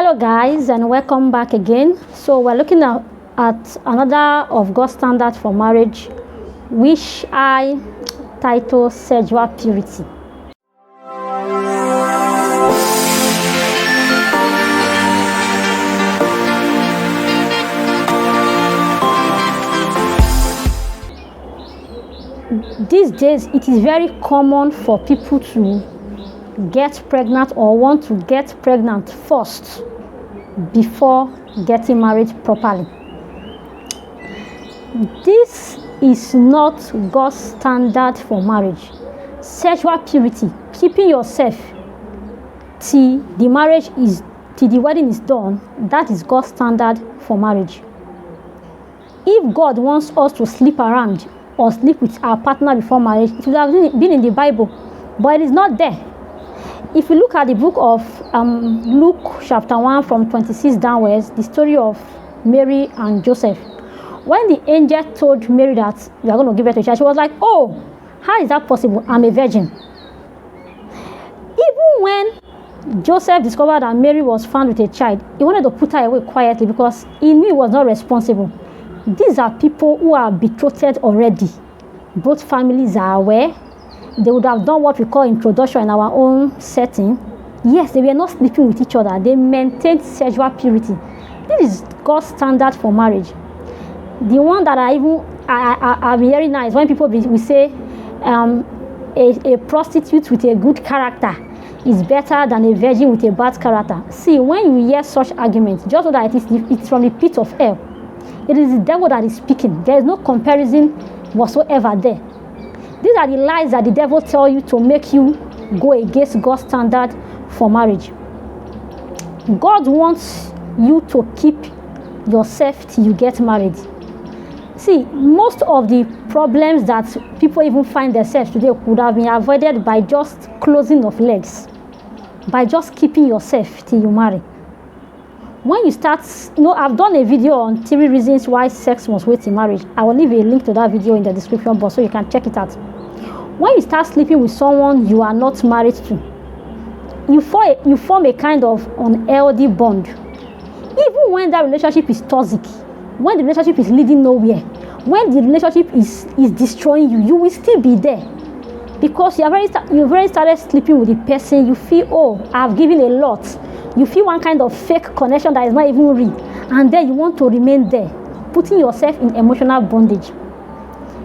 Hello guys, and welcome back again. So we're looking at another of God's standard for marriage, which I title sexual purity. These days it is very common for people to get pregnant or want to get pregnant first before getting married properly. This is not God's standard for marriage. Sexual purity, keeping yourself till the wedding is done, that is God's standard for marriage. If God wants us to sleep around or sleep with our partner before marriage, it would have been in the Bible, but it is not there. If you look at the book of Luke chapter 1 from 26 downwards, the story of Mary and Joseph, when the angel told Mary that you are going to give birth to a child, she was like, oh, how is that possible? I'm a virgin. Even when Joseph discovered that Mary was found with a child, he wanted to put her away quietly because he knew he was not responsible. These are people who are betrothed already. Both families are aware. They would have done what we call introduction in our own setting. Yes, they were not sleeping with each other. They maintained sexual purity. This is God's standard for marriage. The one that I'm hearing now is when people will say a prostitute with a good character is better than a virgin with a bad character. See, when you hear such arguments, just know that it's from the pit of hell. It is the devil that is speaking. There is no comparison whatsoever there. These are the lies that the devil tells you to make you go against God's standard for marriage. God wants you to keep yourself till you get married. See, most of the problems that people even find themselves today could have been avoided by just closing of legs, by just keeping yourself till you marry. When you start, I've done a video on 3 reasons why sex must wait in marriage. I will leave a link to that video in the description box so you can check it out. When you start sleeping with someone you are not married to, you form a kind of unhealthy bond. Even when that relationship is toxic, when the relationship is leading nowhere, when the relationship is destroying you, you will still be there. Because you've already started sleeping with the person, you feel, oh, I've given a lot. You feel one kind of fake connection that is not even real. And then you want to remain there, putting yourself in emotional bondage.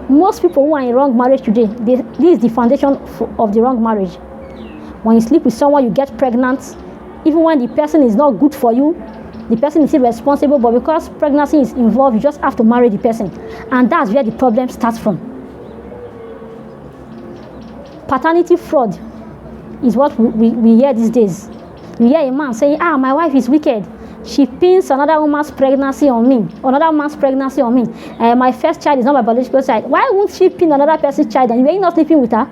Most people who are in wrong marriage today, this is the foundation of the wrong marriage. When you sleep with someone, you get pregnant. Even when the person is not good for you, the person is irresponsible, but because pregnancy is involved, you just have to marry the person. And that's where the problem starts from. Paternity fraud is what we hear these days. You hear a man saying, my wife is wicked. She pins another woman's pregnancy on me, another man's pregnancy on me. My first child is not my biological child. Why won't she pin another person's child and you are not sleeping with her?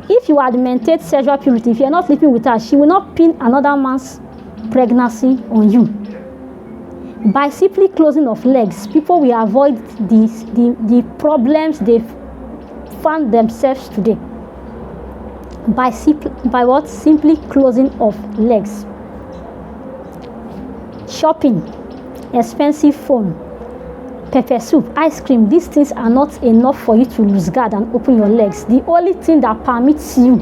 If you had maintained sexual purity, if you are not sleeping with her, she will not pin another man's pregnancy on you. By simply closing of legs, people will avoid the problems they found themselves today. By what? Simply closing of legs. Shopping, expensive phone, pepper soup, ice cream, these things are not enough for you to lose guard and open your legs. The only thing that permits you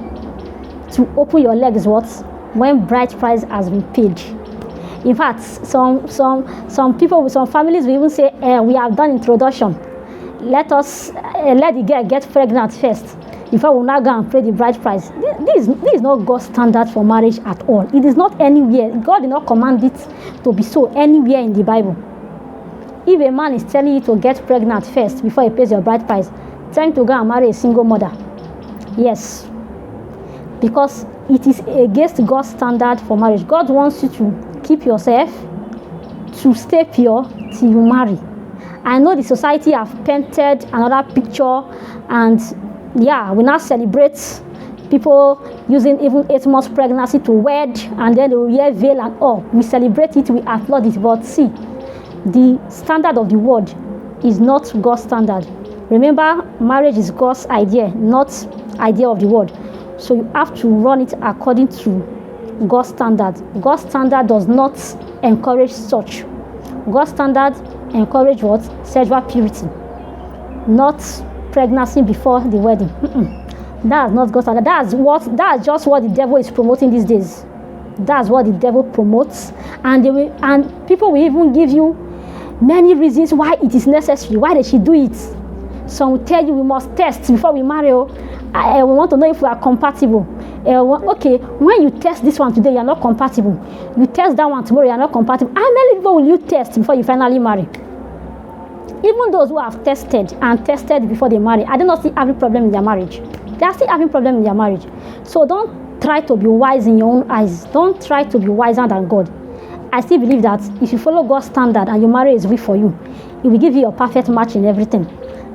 to open your legs is what? When bride price has been paid. In fact, some people with some families will even say, we have done introduction. Let the girl get pregnant first before we now go and pay the bride price. This is not God's standard for marriage at all. It is not anywhere. God did not command it to be so anywhere in the Bible. If a man is telling you to get pregnant first before he pays your bride price, tell him to go and marry a single mother. Yes. Because it is against God's standard for marriage. God wants you to keep yourself, to stay pure till you marry. I know the society have painted another picture, and we now celebrate people using even 8 months pregnancy to wed, and then they will wear veil and all. We celebrate it, we applaud it, but see, the standard of the word is not God's standard. Remember, marriage is God's idea, not idea of the word. So you have to run it according to God's standard. God's standard does not encourage such. God's standard encourage what? Sexual purity, not pregnancy before the wedding. That's not God's standard. That's just what the devil is promoting these days. That's what the devil promotes, and people will even give you many reasons why it is necessary, why they should do it. Some will tell you we must test before we marry. We want to know if we are compatible. Okay, when you test this one today, you are not compatible. You test that one tomorrow, you are not compatible. How many people will you test before you finally marry? Even those who have tested before they marry, are they not still having problem in their marriage? They are still having problem in their marriage. So don't try to be wise in your own eyes. Don't try to be wiser than God. I still believe that if you follow God's standard and your marriage is weak for you, He will give you a perfect match in everything.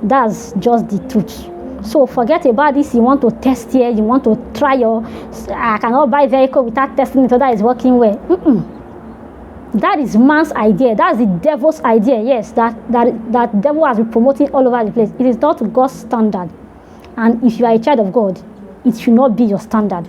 That's just the truth. So forget about this. You want to test here. You want to try I cannot buy vehicle without testing it whether it's working well. That is man's idea. That's the devil's idea. Yes, that devil has been promoting all over the place. It is not God's standard. And if you are a child of God, it should not be your standard.